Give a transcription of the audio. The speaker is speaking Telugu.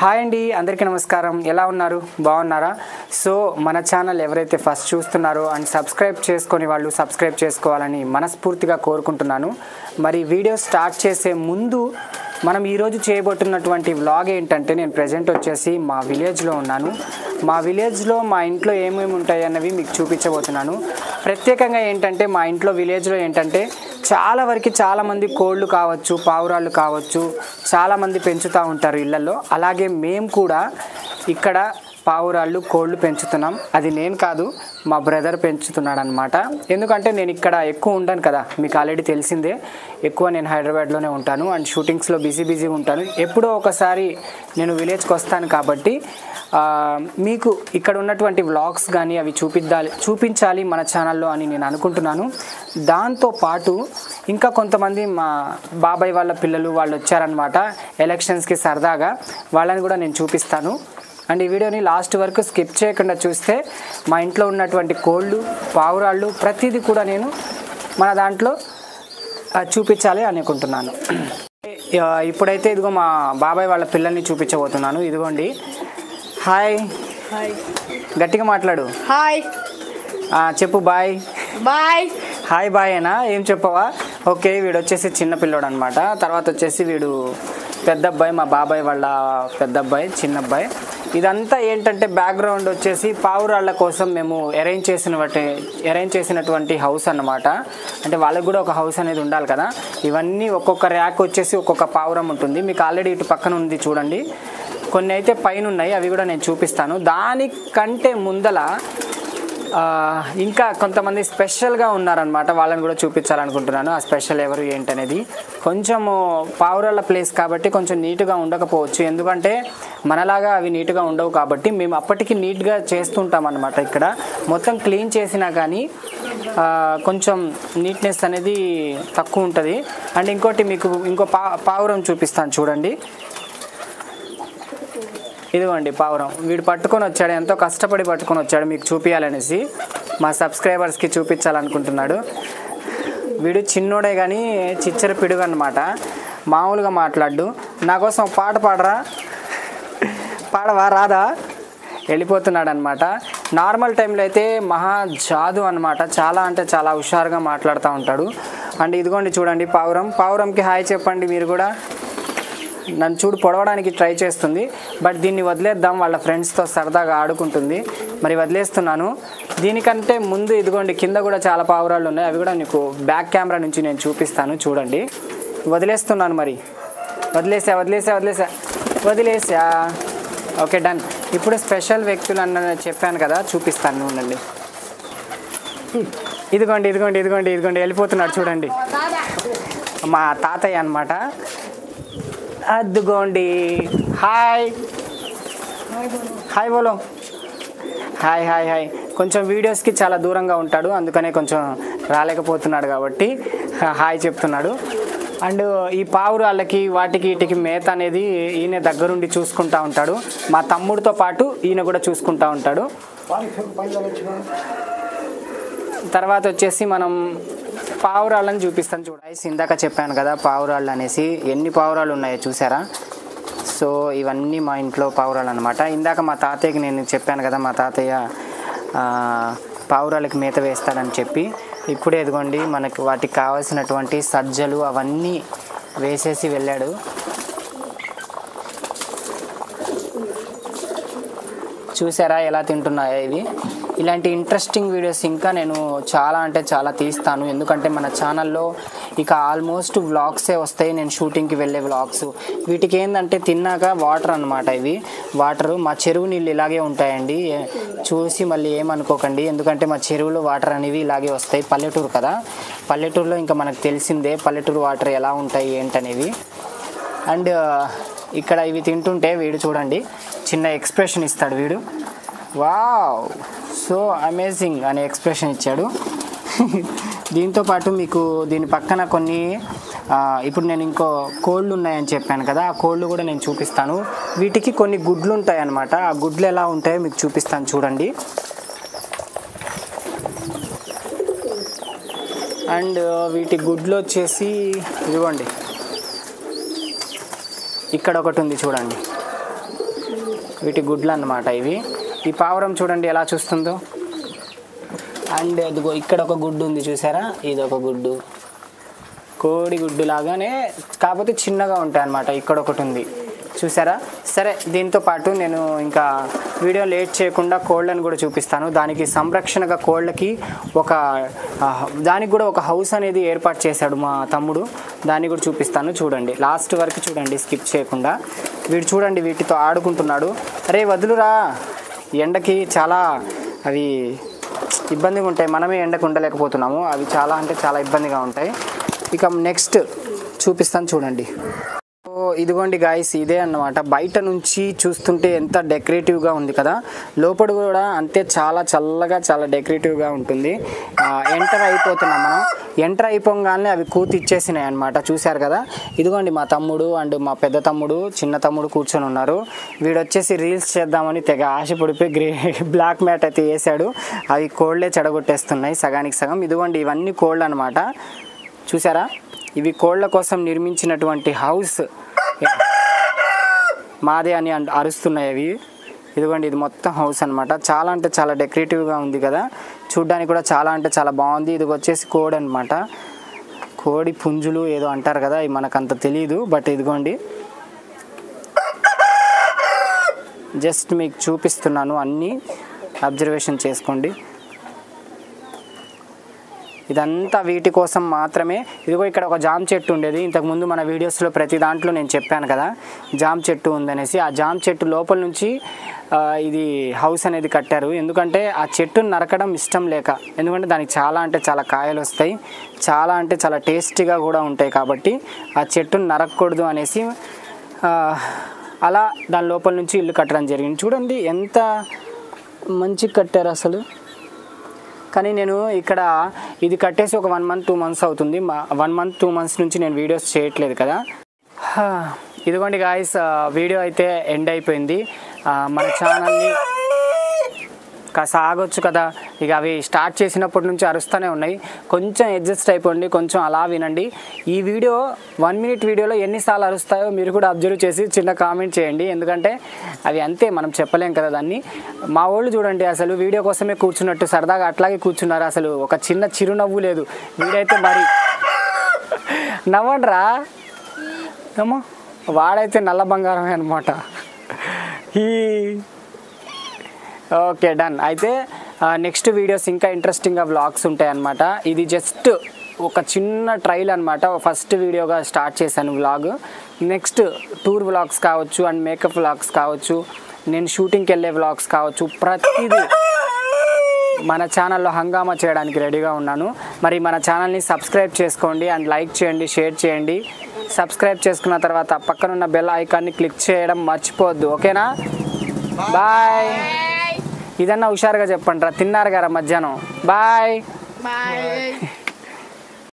హాయ్ అండి, అందరికీ నమస్కారం. ఎలా ఉన్నారు? బాగున్నారా? సో మన ఛానల్ ఎవరైతే ఫస్ట్ చూస్తున్నారో అండ్ సబ్స్క్రైబ్ చేసుకొని వాళ్ళు సబ్స్క్రైబ్ చేసుకోవాలని మనస్ఫూర్తిగా కోరుకుంటున్నాను. మరి వీడియో స్టార్ట్ చేసే ముందు మనం ఈరోజు చేయబోతున్నటువంటి వ్లాగ్ ఏంటంటే, నేను ప్రజెంట్ వచ్చేసి మా విలేజ్లో ఉన్నాను. మా విలేజ్లో మా ఇంట్లో ఏమేమి ఉంటాయి అన్నవి మీకు చూపించబోతున్నాను. ప్రత్యేకంగా ఏంటంటే మా ఇంట్లో విలేజ్లో ఏంటంటే చాలామంది కోళ్ళు కావచ్చు, పావురాళ్ళు కావచ్చు, చాలామంది పెంచుతూ ఉంటారు ఇళ్లలో. అలాగే మేము కూడా ఇక్కడ పావురాళ్ళు, కోళ్ళు పెంచుతున్నాం. అది నేను కాదు, మా బ్రదర్ పెంచుతున్నాడు అనమాట. ఎందుకంటే నేను ఇక్కడ ఎక్కువ ఉండను కదా, మీకు ఆల్రెడీ తెలిసిందే. ఎక్కువ నేను హైదరాబాద్లోనే ఉంటాను అండ్ షూటింగ్స్లో బిజీగా ఉంటాను. ఎప్పుడో ఒకసారి నేను విలేజ్కి వస్తాను కాబట్టి మీకు ఇక్కడ ఉన్నటువంటి వ్లాగ్స్ కానీ అవి చూపించాలి మన ఛానల్లో అని నేను అనుకుంటున్నాను. దాంతోపాటు ఇంకా కొంతమంది మా బాబాయ్ వాళ్ళ పిల్లలు వాళ్ళు వచ్చారనమాట ఎలక్షన్స్కి సరదాగా. వాళ్ళని కూడా నేను చూపిస్తాను. అండ్ ఈ వీడియోని లాస్ట్ వరకు స్కిప్ చేయకుండా చూస్తే మా ఇంట్లో ఉన్నటువంటి కోళ్ళు, పావురాళ్ళు ప్రతిదీ కూడా నేను మన దాంట్లో చూపించాలి అనుకుంటున్నాను. ఇప్పుడైతే ఇదిగో మా బాబాయ్ వాళ్ళ పిల్లల్ని చూపించబోతున్నాను. ఇదిగోండి. హాయ్. హాయ్. గట్టిగా మాట్లాడు. హాయ్. చెప్పు బాయ్. బాయ్. హాయ్ బాయ్ అయినా ఏం చెప్పవా? ఓకే, వీడు వచ్చేసి చిన్న పిల్లోడు అనమాట. తర్వాత వచ్చేసి వీడు పెద్ద అబ్బాయి, మా బాబాయ్ వాళ్ళ పెద్ద అబ్బాయి, చిన్న అబ్బాయి. ఇదంతా ఏంటంటే బ్యాక్గ్రౌండ్ వచ్చేసి పావురాళ్ళ కోసం మేము అరేంజ్ చేసినటువంటి హౌస్ అన్నమాట. అంటే వాళ్ళకి కూడా ఒక హౌస్ అనేది ఉండాలి కదా. ఇవన్నీ ఒక్కొక్క ర్యాక్ వచ్చేసి ఒక్కొక్క పావురం ఉంటుంది. మీకు ఆల్రెడీ ఇటు పక్కన ఉంది చూడండి. కొన్ని అయితే పైన ఉన్నాయి, అవి కూడా నేను చూపిస్తాను. దానికంటే ముందల ఇంకా కొంతమంది స్పెషల్గా ఉన్నారనమాట. వాళ్ళని కూడా చూపించాలనుకుంటున్నాను. ఆ స్పెషల్ ఎవరు ఏంటనేది. కొంచెము పావురాళ్ళ ప్లేస్ కాబట్టి కొంచెం నీట్గా ఉండకపోవచ్చు, ఎందుకంటే మనలాగా అవి నీట్గా ఉండవు కాబట్టి మేము అప్పటికి నీట్గా చేస్తుంటాం అనమాట. ఇక్కడ మొత్తం క్లీన్ చేసినా కానీ కొంచెం నీట్నెస్ అనేది తక్కువ ఉంటుంది. అండ్ ఇంకోటి మీకు ఇంకో పావురం చూపిస్తాను చూడండి. ఇదిగోండి పావురం. వీడు పట్టుకొని వచ్చాడు, ఎంతో కష్టపడి పట్టుకొని వచ్చాడు మీకు చూపించాలనేసి, మా సబ్స్క్రైబర్స్కి చూపించాలనుకుంటున్నాడు. వీడు చిన్నోడే కానీ చిచ్చర పిడుగు అనమాట. మామూలుగా మాట్లాడు. నా కోసం పాట పాడరా, పాడవా, రాదా? వెళ్ళిపోతున్నాడు అనమాట. నార్మల్ టైంలో అయితే మహా జాదు అనమాట. చాలా అంటే చాలా హుషారుగా మాట్లాడుతూ ఉంటాడు. అండ్ ఇదిగోండి చూడండి పావురంకి హాయ్ చెప్పండి మీరు కూడా. నన్ను చూడు పొడవడానికి ట్రై చేస్తుంది, బట్ దీన్ని వదిలేద్దాం, వాళ్ళ ఫ్రెండ్స్తో సరదాగా ఆడుకుంటుంది. మరి వదిలేస్తున్నాను. దీనికంటే ముందు ఇదిగోండి కింద కూడా చాలా పావురాళ్ళు ఉన్నాయి. అవి కూడా మీకు బ్యాక్ కెమెరా నుంచి నేను చూపిస్తాను చూడండి. వదిలేస్తున్నాను. మరి వదిలేసా. Okay, done. ఇప్పుడు స్పెషల్ వ్యక్తులు అన్న చెప్పాను కదా, చూపిస్తాను ఉండండి. ఇదిగోండి వెళ్ళిపోతున్నాడు చూడండి. మా తాతయ్య అనమాట. అద్దుగోండి. హాయ్ బోలో. హాయ్. కొంచెం వీడియోస్కి చాలా దూరంగా ఉంటాడు, అందుకనే కొంచెం రాలేకపోతున్నాడు కాబట్టి హాయ్ చెప్తున్నాడు. అండ్ ఈ పావురాళ్ళకి వీటికి మేత అనేది ఈయన దగ్గరుండి చూసుకుంటూ ఉంటాడు. మా తమ్ముడితో పాటు ఈయన కూడా చూసుకుంటూ ఉంటాడు. తర్వాత వచ్చేసి మనం పావురాళ్ళని చూపిస్తాను చూడండి. ఇందాక చెప్పాను కదా పావురాళ్ళు అనేసి, ఎన్ని పావురాలు ఉన్నాయో చూసారా? సో ఇవన్నీ మా ఇంట్లో పావురాలు అనమాట. ఇందాక మా తాతయ్యకి నేను చెప్పాను కదా, మా తాతయ్య పావురాలకి మేత వేస్తాడని చెప్పి. ఇప్పుడే ఎదుగోండి మనకి వాటికి కావాల్సినటువంటి సజ్జలు అవన్నీ వేసేసి వెళ్ళాడు. చూసారా ఎలా తింటున్నాయో ఇవి? ఇలాంటి ఇంట్రెస్టింగ్ వీడియోస్ ఇంకా నేను చాలా అంటే చాలా తీస్తాను, ఎందుకంటే మన ఛానల్లో ఇక ఆల్మోస్ట్ వ్లాగ్సే వస్తాయి. నేను షూటింగ్కి వెళ్ళే వ్లాగ్స్. వీటికి ఏంటంటే తిన్నాక వాటర్ అనమాట. ఇవి వాటరు మా చెరువు నీళ్ళు ఇలాగే ఉంటాయండి. చూసి మళ్ళీ ఏమనుకోకండి, ఎందుకంటే మా చెరువులో వాటర్ అనేవి ఇలాగే వస్తాయి. పల్లెటూరు కదా, పల్లెటూరులో ఇంకా మనకు తెలిసిందే పల్లెటూరు వాటర్ ఎలా ఉంటాయి ఏంటనేవి. అండ్ ఇక్కడ ఇవి తింటుంటే వీడు చూడండి చిన్న ఎక్స్ప్రెషన్ ఇస్తాడు వీడు. వావ్, సో అమేజింగ్ అనే ఎక్స్ప్రెషన్ ఇచ్చాడు. దీంతోపాటు మీకు దీని పక్కన కొన్ని ఇప్పుడు నేను ఇంకో కోళ్ళు ఉన్నాయని చెప్పాను కదా, ఆ కోళ్ళు కూడా నేను చూపిస్తాను. వీటికి కొన్ని గుడ్లు ఉంటాయి అన్నమాట. ఆ గుడ్లు ఎలా ఉంటాయో మీకు చూపిస్తాను చూడండి. అండ్ వీటి గుడ్లు వచ్చేసి ఇదిగోండి, ఇక్కడ ఒకటి ఉంది చూడండి. వీటి గుడ్లు అన్నమాట ఇవి. ఈ పావురం చూడండి ఎలా చూస్తుందో. అండ్ అదిగో ఇక్కడ ఒక గుడ్డు ఉంది చూసారా, ఇది ఒక గుడ్డు, కోడి గుడ్డు లాగానే కాకపోతే చిన్నగా ఉంటాయి అన్నమాట. ఇక్కడ ఒకటి ఉంది చూసారా. సరే, దీంతో పాటు నేను ఇంకా వీడియో లేట్ చేయకుండా కోళ్ళని కూడా చూపిస్తాను. దానికి సంరక్షణగా కోళ్ళకి దానికి కూడా ఒక హౌస్ అనేది ఏర్పాటు చేశాడు మా తమ్ముడు. దాన్ని కూడా చూపిస్తాను, చూడండి లాస్ట్ వరకు చూడండి స్కిప్ చేయకుండా. వీడు చూడండి వీటితో ఆడుకుంటున్నాడు. అరే వదులురా, ఎండకి చాలా అవి ఇబ్బందిగా ఉంటాయి, మనమే ఎండకు ఉండలేకపోతున్నాము. అవి చాలా అంటే చాలా ఇబ్బందిగా ఉంటాయి. ఇక నెక్స్ట్ చూపిస్తాను చూడండి. ఇదిగోండి గాయస్, ఇదే అన్నమాట. బయట నుంచి చూస్తుంటే ఎంత డెకరేటివ్గా ఉంది కదా, లోపల కూడా అంతే చాలా చల్లగా చాలా డెకరేటివ్గా ఉంటుంది. ఎంటర్ అయిపోతున్నాం మనం. ఎంటర్ అయిపోగానే అవి కూతి ఇచ్చేసినాయి అనమాట, చూశారు కదా. ఇదిగోండి మా తమ్ముడు అండ్ మా పెద్ద తమ్ముడు చిన్న తమ్ముడు కూర్చొని ఉన్నారు. వీడు వచ్చేసి రీల్స్ చేద్దామని తెగ ఆశపడిపోయి బ్లాక్ మ్యాట్ అయితే వేసాడు. అవి కోళ్ళే చెడగొట్టేస్తున్నాయి సగానికి సగం. ఇదిగోండి ఇవన్నీ కోళ్ళు అనమాట, చూసారా. ఇవి కోళ్ళ కోసం నిర్మించినటువంటి హౌస్, మాదే అని అరుస్తున్నాయి అవి. ఇదిగోండి ఇది మొత్తం హౌస్ అనమాట. చాలా అంటే చాలా డెకరేటివ్గా ఉంది కదా, చూడ్డానికి కూడా చాలా అంటే చాలా బాగుంది. ఇది వచ్చేసి కోడి అనమాట, కోడి పుంజులు ఏదో అంటారు కదా, ఇవి మనకంత తెలియదు. బట్ ఇదిగోండి జస్ట్ మీకు చూపిస్తున్నాను, అన్నీ అబ్జర్వేషన్ చేసుకోండి. ఇదంతా వీటి కోసం మాత్రమే. ఇదిగో ఇక్కడ ఒక జామ చెట్టు ఉండేది ఇంతకుముందు మన వీడియోస్లో ప్రతి దాంట్లో నేను చెప్పాను కదా జామ చెట్టు ఉందనేసి. ఆ జామ చెట్టు లోపల నుంచి ఇది హౌస్ అనేది కట్టారు. ఎందుకంటే ఆ చెట్టును నరకడం ఇష్టం లేక, ఎందుకంటే దానికి చాలా అంటే చాలా కాయలు వస్తాయి, చాలా అంటే చాలా టేస్టీగా కూడా ఉంటాయి. కాబట్టి ఆ చెట్టును నరకకూడదు అనేసి అలా దాని లోపల నుంచి ఇల్లు కట్టడం జరిగింది. చూడండి ఎంత మంచిగా కట్టారు అసలు. కానీ నేను ఇక్కడ ఇది కట్టేసి ఒక 1 month 2 months అవుతుంది. 1 month 2 months నుంచి నేను వీడియోస్ చేయట్లేదు కదా. ఇదిగోండి గాయస్, వీడియో అయితే ఎండ్ అయిపోయింది. మన ఛానల్ని కాస్త ఆగొచ్చు కదా, ఇక అవి స్టార్ట్ చేసినప్పటి నుంచి అరుస్తూనే ఉన్నాయి. కొంచెం అడ్జస్ట్ అయిపోండి, కొంచెం అలా వినండి. ఈ వీడియో 1 minute వీడియోలో ఎన్నిసార్లు అరుస్తాయో మీరు కూడా అబ్జర్వ్ చేసి చిన్న కామెంట్ చేయండి. ఎందుకంటే అవి అంతే, మనం చెప్పలేం కదా దాన్ని. మా వాళ్ళు చూడండి అసలు వీడియో కోసమే కూర్చున్నట్టు సరదాగా అట్లాగే కూర్చున్నారు. అసలు ఒక చిన్న చిరునవ్వు లేదు. వీడైతే మరి నవ్వండిరా ఏమో, వాడైతే నల్ల బంగారమే అనమాట. Okay done. అయితే నెక్స్ట్ వీడియోస్ ఇంకా ఇంట్రెస్టింగ్గా వ్లాగ్స్ ఉంటాయి అన్నమాట. ఇది జస్ట్ ఒక చిన్న ట్రైల్ అనమాట. ఫస్ట్ వీడియోగా స్టార్ట్ చేశాను వ్లాగ్. నెక్స్ట్ టూర్ వ్లాగ్స్ కావచ్చు అండ్ మేకప్ వ్లాగ్స్ కావచ్చు, నేను షూటింగ్కి వెళ్ళే వ్లాగ్స్ కావచ్చు, ప్రతిదీ మన ఛానల్లో హంగామా చేయడానికి రెడీగా ఉన్నాను. మరి మన ఛానల్ని సబ్స్క్రైబ్ చేసుకోండి అండ్ లైక్ చేయండి, షేర్ చేయండి. సబ్స్క్రైబ్ చేసుకున్న తర్వాత పక్కనున్న బెల్ ఐకాన్ని క్లిక్ చేయడం మర్చిపోవద్దు, ఓకేనా. బాయ్. ఇదన్నా హుషారుగా చెప్పండి రా, తిన్నారు కదా మధ్యాహ్నం. బాయ్.